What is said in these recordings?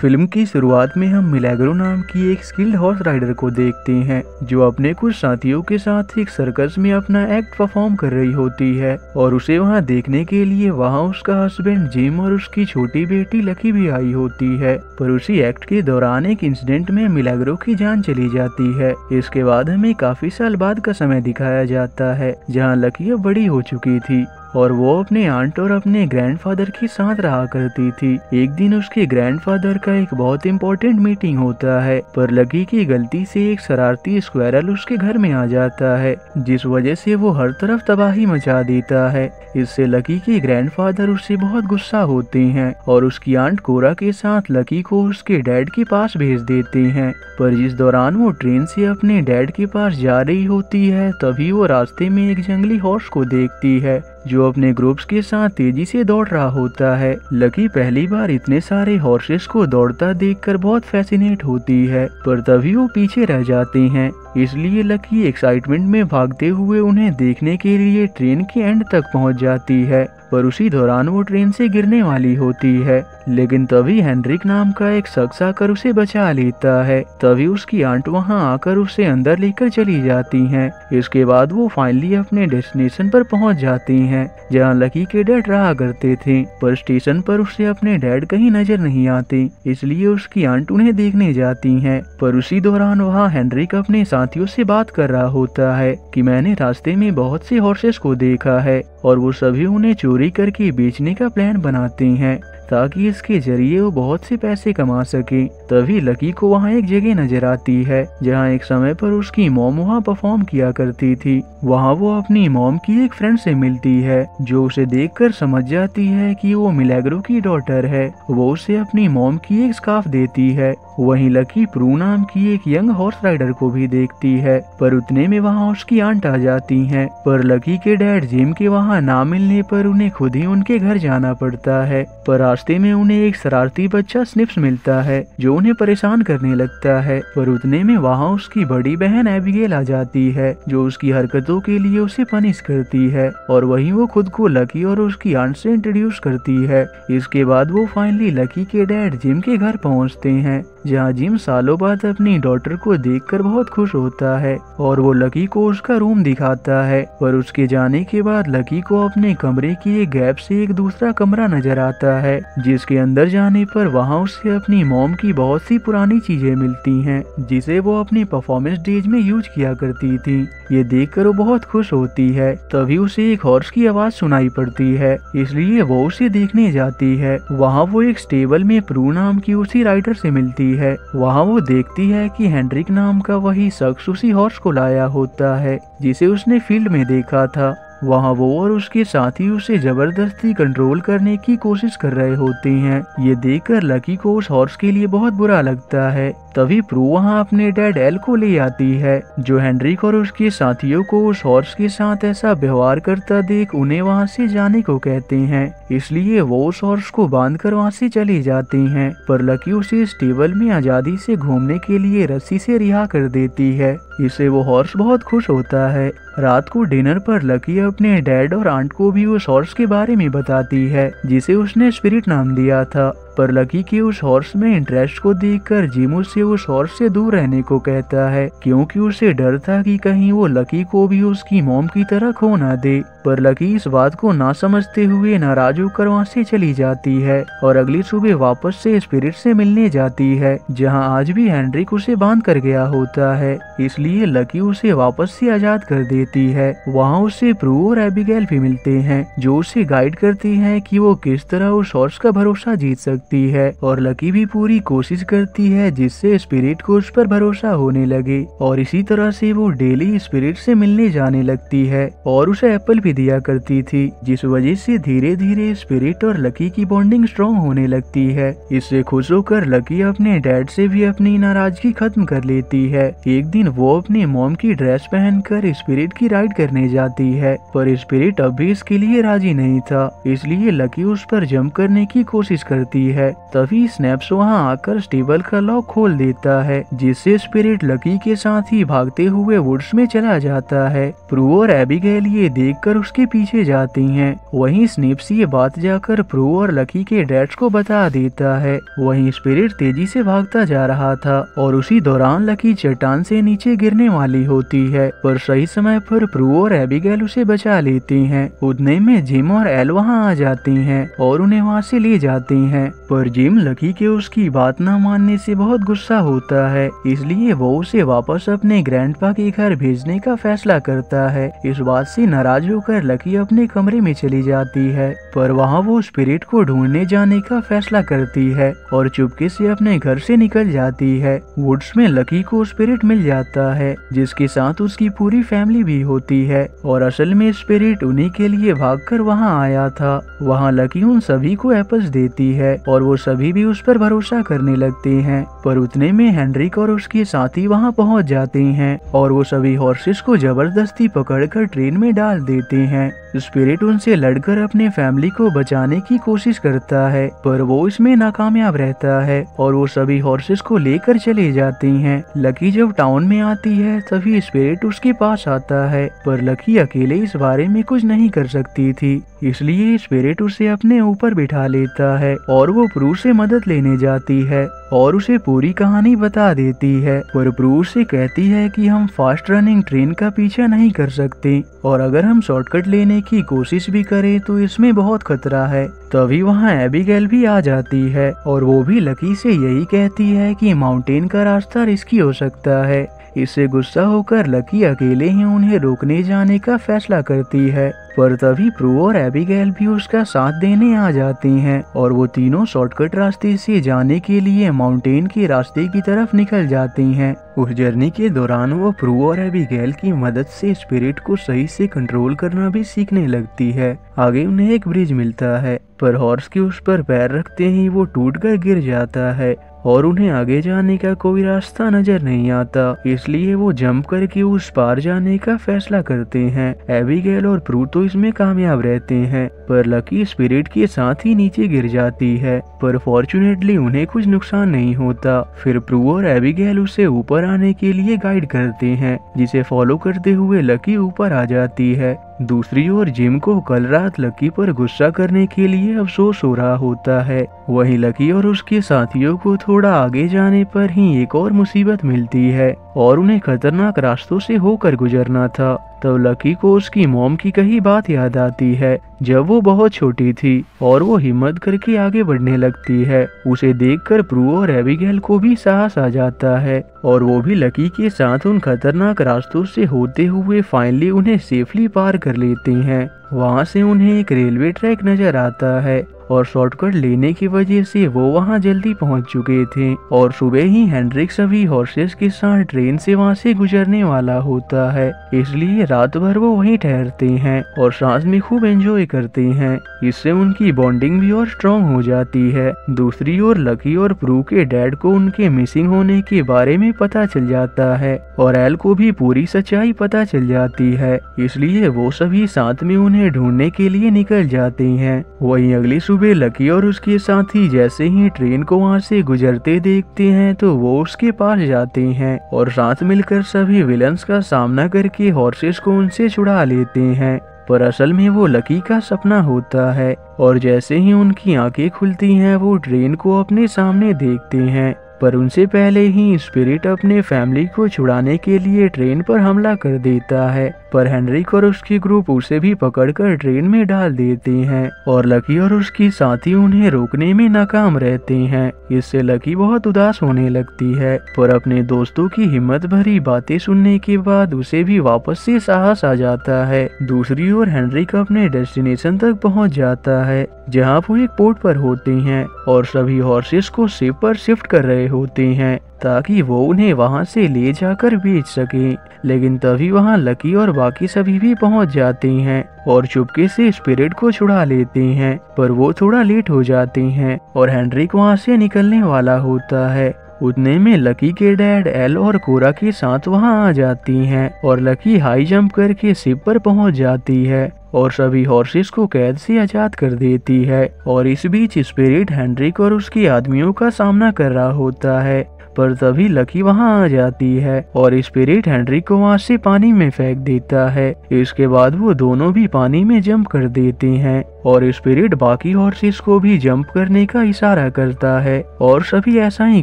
Film की शुरुआत में हम मिलेग्रो नाम की एक स्किल्ड हॉर्स राइडर को देखते हैं जो अपने कुछ साथियों के साथ एक सर्कस में अपना एक्ट परफॉर्म कर रही होती है और उसे वहां देखने के लिए वहां उसका हस्बैंड जिम और उसकी छोटी बेटी लकी भी आई होती है। पर उसी एक्ट के दौरान एक इंसिडेंट में मिलेग्रो की जान चली जाती है। इसके बाद हमें काफी साल बाद का समय दिखाया जाता है जहाँ लकी अब बड़ी हो चुकी थी और वो अपने आंट और अपने ग्रैंडफादर के साथ रहा करती थी। एक दिन उसके ग्रैंडफादर का एक बहुत इम्पोर्टेंट मीटिंग होता है पर लकी की गलती से एक शरारती स्क्वायरल उसके घर में आ जाता है जिस वजह से वो हर तरफ तबाही मचा देता है। इससे लकी के ग्रैंडफादर उससे बहुत गुस्सा होते हैं और उसकी आंट कोरा के साथ लकी को उसके डैड के पास भेज देते हैं। पर जिस दौरान वो ट्रेन से अपने डैड के पास जा रही होती है तभी वो रास्ते में एक जंगली हॉर्स को देखती है जो अपने ग्रुप्स के साथ तेजी से दौड़ रहा होता है। लकी पहली बार इतने सारे हॉर्सेस को दौड़ता देखकर बहुत फैसिनेट होती है पर तभी वो पीछे रह जाते हैं। इसलिए लकी एक्साइटमेंट में भागते हुए उन्हें देखने के लिए ट्रेन के एंड तक पहुंच जाती है पर उसी दौरान वो ट्रेन से गिरने वाली होती है लेकिन तभी हेनरिक नाम का एक शख्स आकर उसे बचा लेता है। तभी उसकी आंट वहां आकर उसे अंदर लेकर चली जाती हैं। इसके बाद वो फाइनली अपने डेस्टिनेशन पर पहुंच जाती हैं जहां लकी के डैड रहा करते थे। पर स्टेशन पर उसे अपने डैड कहीं नजर नहीं आते इसलिए उसकी आंट उन्हें देखने जाती हैं। पर उसी दौरान वहाँ हेनरिक अपने साथियों से बात कर रहा होता है कि मैंने रास्ते में बहुत से हॉर्सेस को देखा है और वो सभी उन्हें चोरी करके बेचने का प्लान बनाते हैं ताकि इसके जरिए वो बहुत से पैसे कमा सके। तभी लकी को वहाँ एक जगह नजर आती है जहाँ एक समय पर उसकी मॉम वहाँ परफॉर्म किया करती थी। वहाँ वो अपनी मॉम की एक फ्रेंड से मिलती है जो उसे देखकर समझ जाती है कि वो मिलेग्रो की डॉटर है। वो उसे अपनी मॉम की एक स्कार्फ देती है। वहीं लकी प्रू नाम की एक यंग हॉर्स राइडर को भी देखती है पर उतने में वहाँ उसकी आंट आ जाती हैं। पर लकी के डैड जिम के वहाँ ना मिलने पर उन्हें खुद ही उनके घर जाना पड़ता है। पर रास्ते में उन्हें एक शरारती बच्चा स्निप्स मिलता है जो उन्हें परेशान करने लगता है। पर उतने में वहाँ उसकी बड़ी बहन एबिगेल आ जाती है जो उसकी हरकतों के लिए उसे पनिश करती है और वहीं वो खुद को लकी और उसकी आंट से इंट्रोड्यूस करती है। इसके बाद वो फाइनली लकी के डैड जिम के घर पहुँचते हैं जहाँ जिम सालों बाद अपनी डॉटर को देखकर बहुत खुश होता है और वो लकी को उसका रूम दिखाता है। पर उसके जाने के बाद लकी को अपने कमरे की एक गैप से एक दूसरा कमरा नजर आता है जिसके अंदर जाने पर वहाँ उसे अपनी मॉम की बहुत सी पुरानी चीजें मिलती हैं जिसे वो अपनी परफॉर्मेंस स्टेज में यूज किया करती थी। ये देखकर वो बहुत खुश होती है। तभी उसे एक हॉर्स की आवाज सुनाई पड़ती है इसलिए वो उसे देखने जाती है। वहाँ वो एक स्टेबल में प्रू नाम की उसी राइडर से मिलती है। वहाँ वो देखती है कि हेनरिक नाम का वही शख्स उसी हॉर्स को लाया होता है जिसे उसने फील्ड में देखा था। वहाँ वो और उसके साथी उसे जबरदस्ती कंट्रोल करने की कोशिश कर रहे होते हैं। ये देखकर लकी को उस हॉर्स के लिए बहुत बुरा लगता है। तभी प्रू वहाँ अपने डैड एल को ले आती है जो हेनरिक और उसके साथियों को उस हॉर्स के साथ ऐसा व्यवहार करता देख उन्हें वहाँ से जाने को कहते हैं। इसलिए वो उस हॉर्स को बांधकर वहाँ से चले जाते हैं। पर लकी उसे स्टेबल में आजादी से घूमने के लिए रस्सी से रिहा कर देती है। इससे वो हॉर्स बहुत खुश होता है। रात को डिनर पर लकी अपने डैड और आंट को भी उस हॉर्स के बारे में बताती है जिसे उसने स्पिरिट नाम दिया था। पर लकी के उस हॉर्स में इंटरेस्ट को देखकर जिम उससे उस हॉर्स से दूर रहने को कहता है क्योंकि उसे डर था कि कहीं वो लकी को भी उसकी मॉम की तरह खो ना दे। पर लकी इस बात को ना समझते हुए नाराज होकर वहाँ से चली जाती है और अगली सुबह वापस से स्पिरिट से मिलने जाती है जहाँ आज भी हेनरिक उसे बांध कर गया होता है। इसलिए लकी उसे वापस से आजाद कर देती है। वहाँ उसे प्रू और एबिगेल भी मिलते हैं जो उसे गाइड करती हैं कि वो किस तरह उस हॉर्स का भरोसा जीत सकती है और लकी भी पूरी कोशिश करती है जिससे स्पिरिट को उस पर भरोसा होने लगे और इसी तरह से वो डेली स्पिरिट से मिलने जाने लगती है और उसे एप्पल दिया करती थी जिस वजह से धीरे धीरे स्पिरिट और लकी की बॉन्डिंग स्ट्रॉन्ग होने लगती है। इससे खुश होकर लकी अपने डैड से भी अपनी नाराजगी खत्म कर लेती है। एक दिन वो अपनी मॉम की ड्रेस पहनकर स्पिरिट की राइड करने जाती है पर स्पिरिट अब भी इसके लिए राजी नहीं था। इसलिए लकी उस पर जंप करने की कोशिश करती है। तभी स्नैप्स वहाँ आकर स्टेबल का लॉक खोल देता है, जिससे स्पिरिट लकी के साथ ही भागते हुए वुड्स में चला जाता है। प्रू और एबिगेल ये देखकर उसके पीछे जाती हैं। वहीं स्नैप्स ये बात जाकर प्रू और लकी के डैड्स को बता देता है। वहीं स्पिरिट तेजी से भागता जा रहा था और उसी दौरान लकी चट्टान से नीचे गिरने वाली होती है, पर सही समय पर प्रू और एबिगेल उसे बचा लेती हैं। उतने में जिम और एल वहां आ जाती हैं और उन्हें वहां से ले जाती हैं, पर जिम लकी के उसकी बात न मानने से बहुत गुस्सा होता है, इसलिए वो उसे वापस अपने ग्रैंडपा के घर भेजने का फैसला करता है। इस बात से नाराज होकर लकी अपने कमरे में चली जाती है, पर वहाँ वो स्पिरिट को ढूंढने जाने का फैसला करती है और चुपके से अपने घर से निकल जाती है। वुड्स में लकी को स्पिरिट मिल जाता है, जिसके साथ उसकी पूरी फैमिली भी होती है, और असल में स्पिरिट उन्हीं के लिए भागकर वहां आया था। वहां लकी उन सभी को एप्पल्स देती है और वो सभी भी उस पर भरोसा करने लगते हैं, पर उतने में हेनरिक और उसके साथी वहां पहुंच जाते हैं और वो सभी हॉर्सेस को जबरदस्ती पकड़कर ट्रेन में डाल देते हैं। स्पिरिट उनसे लड़कर अपने फैमिली को बचाने की कोशिश करता है, पर वो इसमें नाकामयाब रहता है और वो सभी हॉर्सेस को लेकर चले जाती हैं। लकी जब टाउन में आती है तभी स्पिरिट उसके पास आता है, पर लकी अकेले इस बारे में कुछ नहीं कर सकती थी, इसलिए स्पिरिट उसे अपने ऊपर बिठा लेता है और वो प्रू से मदद लेने जाती है और उसे पूरी कहानी बता देती है। पर प्रू उसे कहती है कि हम फास्ट रनिंग ट्रेन का पीछा नहीं कर सकते और अगर हम शॉर्टकट लेने की कोशिश भी करें तो इसमें बहुत खतरा है। तभी वहाँ एबिगेल भी आ जाती है और वो भी लकी से यही कहती है कि माउंटेन का रास्ता रिस्की हो सकता है। इससे गुस्सा होकर लकी अकेले ही उन्हें रोकने जाने का फैसला करती है, पर तभी प्रू और एबिगेल भी उसका साथ देने आ जाती हैं और वो तीनों शॉर्टकट रास्ते से जाने के लिए माउंटेन के रास्ते की तरफ निकल जाती हैं। उस जर्नी के दौरान वो प्रू और एबिगेल की मदद से स्पिरिट को सही से कंट्रोल करना भी सीखने लगती है। आगे उन्हें एक ब्रिज मिलता है, पर हॉर्स के उस पर पैर रखते ही वो टूटकर गिर जाता है और उन्हें आगे जाने का कोई रास्ता नजर नहीं आता, इसलिए वो जंप करके उस पार जाने का फैसला करते हैं। एबिगेल और प्रू तो इसमें कामयाब रहते हैं, पर लकी स्पिरिट के साथ ही नीचे गिर जाती है, पर फॉर्चुनेटली उन्हें कुछ नुकसान नहीं होता। फिर प्रू और एबिगेल उसे ऊपर आने के लिए गाइड करते हैं, जिसे फॉलो करते हुए लकी ऊपर आ जाती है। दूसरी ओर जिम को कल रात लकी पर गुस्सा करने के लिए अफसोस हो रहा होता है। वहीं लकी और उसके साथियों को थोड़ा आगे जाने पर ही एक और मुसीबत मिलती है और उन्हें खतरनाक रास्तों से होकर गुजरना था। तब लकी को उसकी मॉम की कही बात याद आती है जब वो बहुत छोटी थी और वो हिम्मत करके आगे बढ़ने लगती है। उसे देखकर प्रू और एबिगेल को भी साहस आ जाता है और वो भी लकी के साथ उन खतरनाक रास्तों से होते हुए फाइनली उन्हें सेफली पार कर लेते हैं। वहाँ से उन्हें एक रेलवे ट्रैक नजर आता है और शॉर्टकट लेने की वजह से वो वहाँ जल्दी पहुँच चुके थे और सुबह ही हेनरिक सभी हॉर्सेस के साथ ट्रेन से वहाँ से गुजरने वाला होता है, इसलिए रात भर वो वहीं ठहरते हैं और सांस में खूब एंजॉय करते हैं। इससे उनकी बॉन्डिंग भी और स्ट्रॉन्ग हो जाती है। दूसरी ओर लकी और प्रू के डैड को उनके मिसिंग होने के बारे में पता चल जाता है और एल को भी पूरी सच्चाई पता चल जाती है, इसलिए वो सभी साथ में उन्हें ढूंढने के लिए निकल जाते हैं। वहीं अगली सुबह लकी और उसके साथी जैसे ही ट्रेन को वहां से गुजरते देखते हैं तो वो उसके पास जाते हैं और साथ मिलकर सभी विलन्स का सामना करके हॉर्सेस को उनसे छुड़ा लेते हैं, पर असल में वो लकी का सपना होता है। और जैसे ही उनकी आंखें खुलती हैं वो ट्रेन को अपने सामने देखते हैं, पर उनसे पहले ही स्पिरिट अपने फैमिली को छुड़ाने के लिए ट्रेन पर हमला कर देता है, पर हेनरिक और उसकी ग्रुप उसे भी पकड़कर ट्रेन में डाल देते हैं और लकी और उसकी साथी उन्हें रोकने में नाकाम रहते हैं। इससे लकी बहुत उदास होने लगती है, पर अपने दोस्तों की हिम्मत भरी बातें सुनने के बाद उसे भी वापस से साहस आ जाता है। दूसरी ओर हेनरिक अपने डेस्टिनेशन तक पहुंच जाता है जहां वो एक पोर्ट पर होते हैं और सभी हॉर्सेस को शिप पर शिफ्ट कर रहे होते हैं ताकि वो उन्हें वहां से ले जाकर बेच सके। लेकिन तभी वहां लकी और बाकी सभी भी पहुंच जाते हैं और चुपके से स्पिरिट को छुड़ा लेते हैं, पर वो थोड़ा लेट हो जाते हैं और हेनरिक वहां से निकलने वाला होता है। उतने में लकी के डैड एल और कोरा के साथ वहां आ जाती हैं और लकी हाई जंप करके शिप पर पहुंच जाती है और सभी हॉर्सेस को कैद से आजाद कर देती है। और इस बीच स्पिरिट हेनरिक और उसके आदमियों का सामना कर रहा होता है, पर तभी लकी वहां आ जाती है और स्पिरिट हेनरिक को वहां से पानी में फेंक देता है। इसके बाद वो दोनों भी पानी में जंप कर देते हैं और स्पिरिट बाकी हॉर्सेस को भी जंप करने का इशारा करता है और सभी ऐसा ही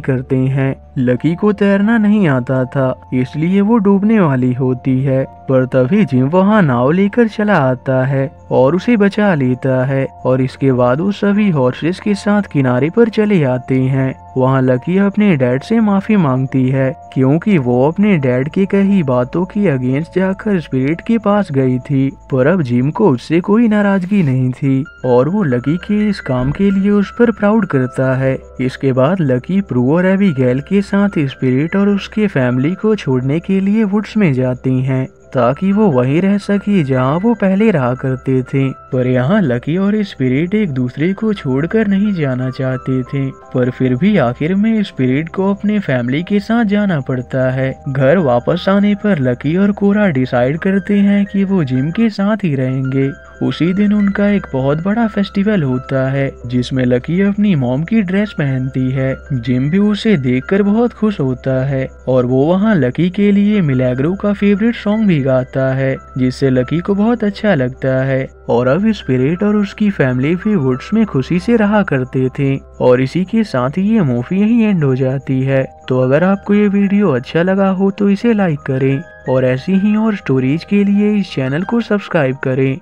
करते हैं। लकी को तैरना नहीं आता था, इसलिए वो डूबने वाली होती है, पर तभी जिम वहां नाव लेकर चला आता है और उसे बचा लेता है। और इसके बाद वो सभी हॉर्सेस के साथ किनारे पर चले आते हैं। वहाँ लकी अपने डैड से माफी मांगती है, क्योंकि वो अपने डैड की कही बातों की अगेंस्ट जाकर स्पिरिट के पास गई थी, पर अब जिम को उससे कोई नाराजगी नहीं थी और वो लकी के इस काम के लिए उस पर प्राउड करता है। इसके बाद लकी प्रू और एबिगेल के साथ स्पिरिट और उसके फैमिली को छोड़ने के लिए वुड्स में जाती हैं, ताकि वो वहीं रह सके जहां वो पहले रहा करते थे। पर यहाँ लकी और स्पिरिट एक दूसरे को छोड़कर नहीं जाना चाहते थे, पर फिर भी आखिर में स्पिरिट को अपने फैमिली के साथ जाना पड़ता है। घर वापस आने पर लकी और कोरा डिसाइड करते हैं कि वो जिम के साथ ही रहेंगे। उसी दिन उनका एक बहुत बड़ा फेस्टिवल होता है, जिसमें लकी अपनी मॉम की ड्रेस पहनती है। जिम भी उसे देखकर बहुत खुश होता है और वो वहाँ लकी के लिए मिलेग्रो का फेवरेट सॉन्ग भी गाता है, जिससे लकी को बहुत अच्छा लगता है। और अब स्पिरिट और उसकी फैमिली भी वुड्स में खुशी से रहा करते थे। और इसी के साथ ही ये मूवी यहीं एंड हो जाती है। तो अगर आपको ये वीडियो अच्छा लगा हो तो इसे लाइक करें और ऐसी ही और स्टोरीज के लिए इस चैनल को सब्सक्राइब करें।